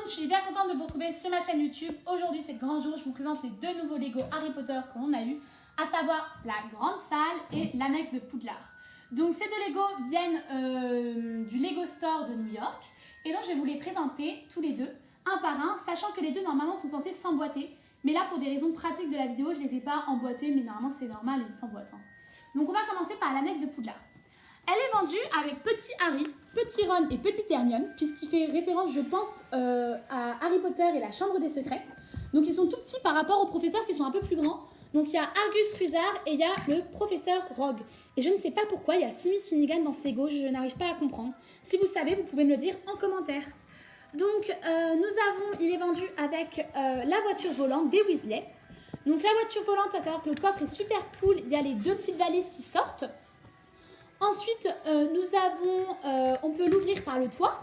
je suis hyper contente de vous retrouver sur ma chaîne YouTube. Aujourd'hui c'est le grand jour, je vous présente les deux nouveaux Lego Harry Potter qu'on a eu, à savoir la grande salle et l'annexe de Poudlard. Donc ces deux Lego viennent du Lego Store de New York et donc je vais vous les présenter tous les deux, un par un, sachant que les deux normalement sont censés s'emboîter. Mais là pour des raisons pratiques de la vidéo, je ne les ai pas emboîtés, mais normalement c'est normal, ils s'emboîtent. Donc on va commencer par l'annexe de Poudlard. Elle est vendue avec petit Harry, petit Ron et petite Hermione, puisqu'il fait référence, je pense, à Harry Potter et la Chambre des Secrets. Donc ils sont tout petits par rapport aux professeurs qui sont un peu plus grands. Donc il y a Argus Fusard et il y a le professeur Rogue. Et je ne sais pas pourquoi il y a Seamus Finnegan dans ces Lego, je n'arrive pas à comprendre. Si vous savez, vous pouvez me le dire en commentaire. Donc il est vendu avec la voiture volante des Weasley. Donc la voiture volante, à savoir que le coffre est super cool, il y a les deux petites valises qui sortent. Ensuite, on peut l'ouvrir par le toit.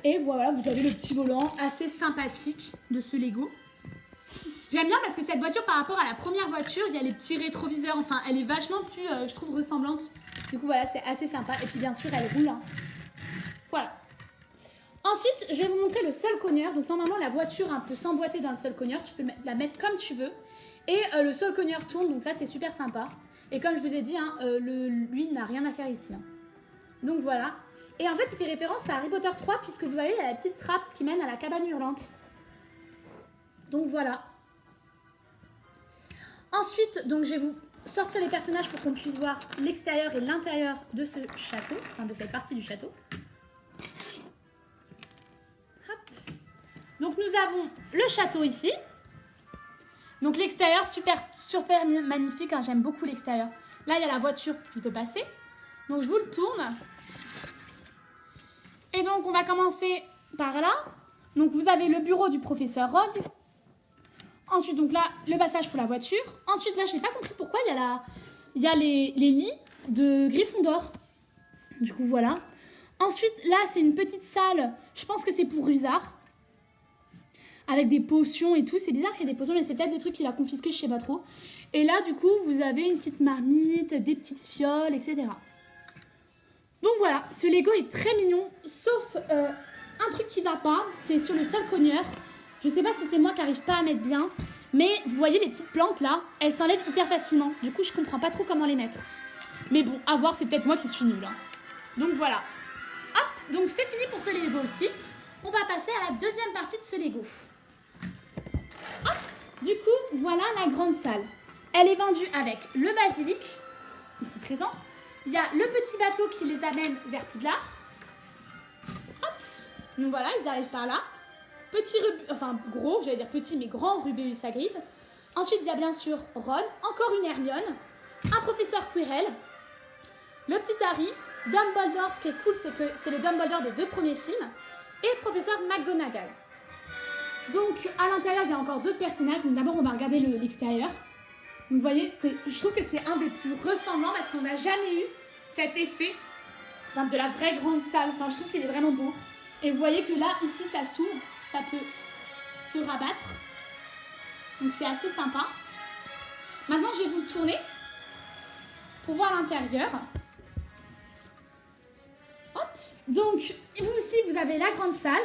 Et voilà, vous avez le petit volant assez sympathique de ce Lego. J'aime bien parce que cette voiture, par rapport à la première voiture, il y a les petits rétroviseurs. Enfin, elle est vachement plus, je trouve, ressemblante. Du coup, voilà, c'est assez sympa. Et puis, bien sûr, elle roule. Voilà. Ensuite, je vais vous montrer le sol cogneur. Donc, normalement, la voiture peut s'emboîter dans le sol cogneur. Tu peux la mettre comme tu veux. Et le sol cogneur tourne. Donc, ça, c'est super sympa. Et comme je vous ai dit, lui n'a rien à faire ici. Donc voilà. Et en fait, il fait référence à Harry Potter 3, puisque vous voyez, il y a la petite trappe qui mène à la cabane hurlante. Donc voilà. Ensuite, donc, je vais vous sortir les personnages pour qu'on puisse voir l'extérieur et l'intérieur de ce château, enfin de cette partie du château. Hop. Donc nous avons le château ici. Donc l'extérieur, super magnifique, j'aime beaucoup l'extérieur. Là, il y a la voiture qui peut passer. Donc je vous le tourne. Et donc on va commencer par là. Donc vous avez le bureau du professeur Rogue. Ensuite, donc là, le passage pour la voiture. Ensuite, là, je n'ai pas compris pourquoi il y a les lits de Gryffondor. Du coup, voilà. Ensuite, là, c'est une petite salle. Je pense que c'est pour Rusard. Avec des potions et tout. C'est bizarre qu'il y ait des potions, mais c'est peut-être des trucs qu'il a confisqués, je sais pas trop. Et là, du coup, vous avez une petite marmite, des petites fioles, etc. Donc voilà, ce Lego est très mignon, sauf un truc qui va pas, c'est sur le sol cogneur. Je sais pas si c'est moi qui arrive pas à mettre bien, mais vous voyez les petites plantes là, elles s'enlèvent hyper facilement. Du coup, je comprends pas trop comment les mettre. Mais bon, à voir, c'est peut-être moi qui suis nulle. Donc voilà. Hop, donc c'est fini pour ce Lego aussi. On va passer à la deuxième partie de ce Lego. Hop, du coup, voilà la grande salle. Elle est vendue avec le basilic, ici présent. Il y a le petit bateau qui les amène vers Poudlard. Hop, donc voilà, ils arrivent par là. Gros, j'allais dire petit, mais grand Rubeus Hagrid. Ensuite, il y a bien sûr Ron, encore une Hermione, un professeur Quirrell, le petit Harry, Dumbledore. Ce qui est cool, c'est que c'est le Dumbledore des deux premiers films, et professeur McGonagall. Donc, à l'intérieur, il y a encore d'autres personnages. Donc, d'abord, on va regarder l'extérieur. Donc, vous voyez, je trouve que c'est un des plus ressemblants parce qu'on n'a jamais eu cet effet de la vraie grande salle. Enfin, je trouve qu'il est vraiment beau. Et vous voyez que là, ici, ça s'ouvre. Ça peut se rabattre. Donc, c'est assez sympa. Maintenant, je vais vous le tourner pour voir l'intérieur. Hop. Donc, vous aussi, vous avez la grande salle.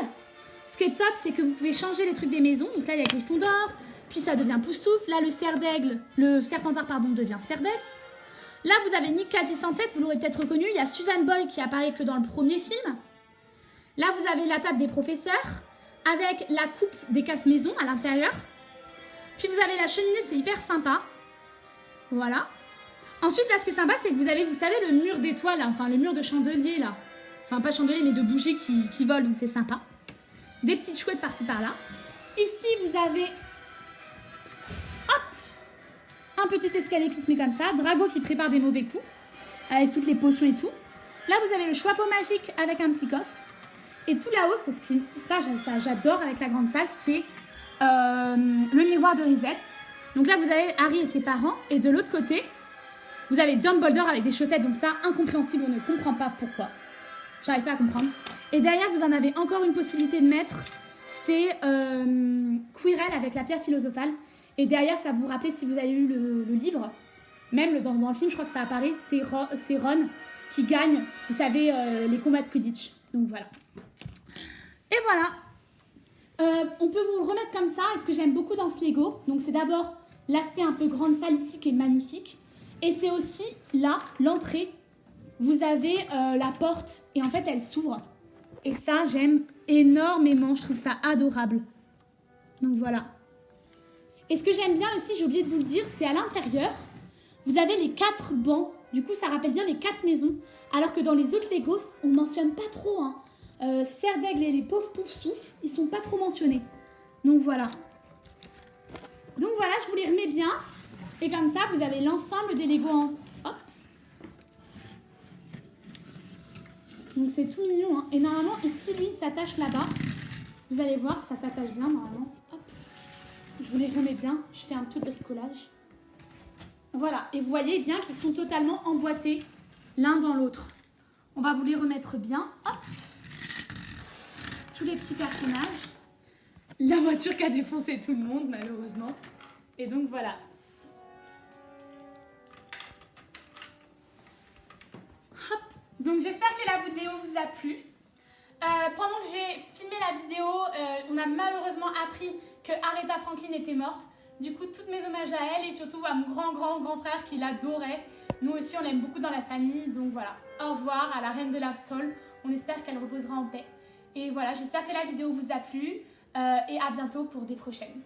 Ce qui est top, c'est que vous pouvez changer les trucs des maisons. Donc là, il y a Gryffondor, puis ça devient Poussouf. Là, le Serpentard, devient Cerf d'Aigle. Là, vous avez Nick quasi sans tête, vous l'aurez peut-être reconnu. Il y a Susan Boyle qui apparaît que dans le premier film. Là, vous avez la table des professeurs, avec la coupe des 4 maisons à l'intérieur. Puis vous avez la cheminée, c'est hyper sympa. Voilà. Ensuite, là, ce qui est sympa, c'est que vous avez, vous savez, le mur d'étoiles, enfin le mur de chandelier, là. Enfin, pas chandelier, mais de bougies qui volent, donc c'est sympa. Des petites chouettes par-ci par-là. Ici, vous avez un petit escalier qui se met comme ça. Drago qui prépare des mauvais coups, avec toutes les potions et tout. Là, vous avez le chapeau magique avec un petit coffre. Et tout là-haut, c'est ça j'adore avec la grande salle, c'est le miroir de Risette. Donc là, vous avez Harry et ses parents. Et de l'autre côté, vous avez Dumbledore avec des chaussettes. Donc ça, incompréhensible, on ne comprend pas pourquoi. J'arrive pas à comprendre. Et derrière, vous en avez encore une possibilité de mettre. C'est Quirrell avec la pierre philosophale. Et derrière, ça vous rappelle si vous avez lu le livre. Même dans le film, je crois que ça apparaît. C'est Ron qui gagne, vous savez, les combats de Quidditch. Donc voilà. Et voilà. On peut vous le remettre comme ça. Et ce que j'aime beaucoup dans ce Lego, donc c'est d'abord l'aspect un peu grande salle ici qui est magnifique. Et c'est aussi là, l'entrée. Vous avez la porte et en fait elle s'ouvre. Et ça j'aime énormément, je trouve ça adorable. Donc voilà. Et ce que j'aime bien aussi, j'ai oublié de vous le dire, c'est à l'intérieur, vous avez les 4 bancs. Du coup ça rappelle bien les 4 maisons. Alors que dans les autres Legos, on ne mentionne pas trop. Hein. Serre d'Aigle et les pauvres poufs souffles, ils sont pas trop mentionnés. Donc voilà. Donc voilà, je vous les remets bien. Et comme ça, vous avez l'ensemble des Legos en... Hop. Donc c'est tout mignon. Hein. Et normalement, ici, lui, il s'attache là-bas. Vous allez voir, ça s'attache bien normalement. Hop. Je vous les remets bien. Je fais un peu de bricolage. Voilà. Et vous voyez bien qu'ils sont totalement emboîtés l'un dans l'autre. On va vous les remettre bien. Hop. Tous les petits personnages. La voiture qui a défoncé tout le monde, malheureusement. Et donc voilà. Hop. Donc j'espère que la vidéo vous a plu. Pendant que j'ai filmé la vidéo, on a malheureusement appris que Aretha Franklin était morte. Du coup, tous mes hommages à elle et surtout à mon grand frère qui l'adorait. Nous aussi, on l'aime beaucoup dans la famille. Donc voilà, au revoir à la reine de la soul. On espère qu'elle reposera en paix. Et voilà, j'espère que la vidéo vous a plu et à bientôt pour des prochaines.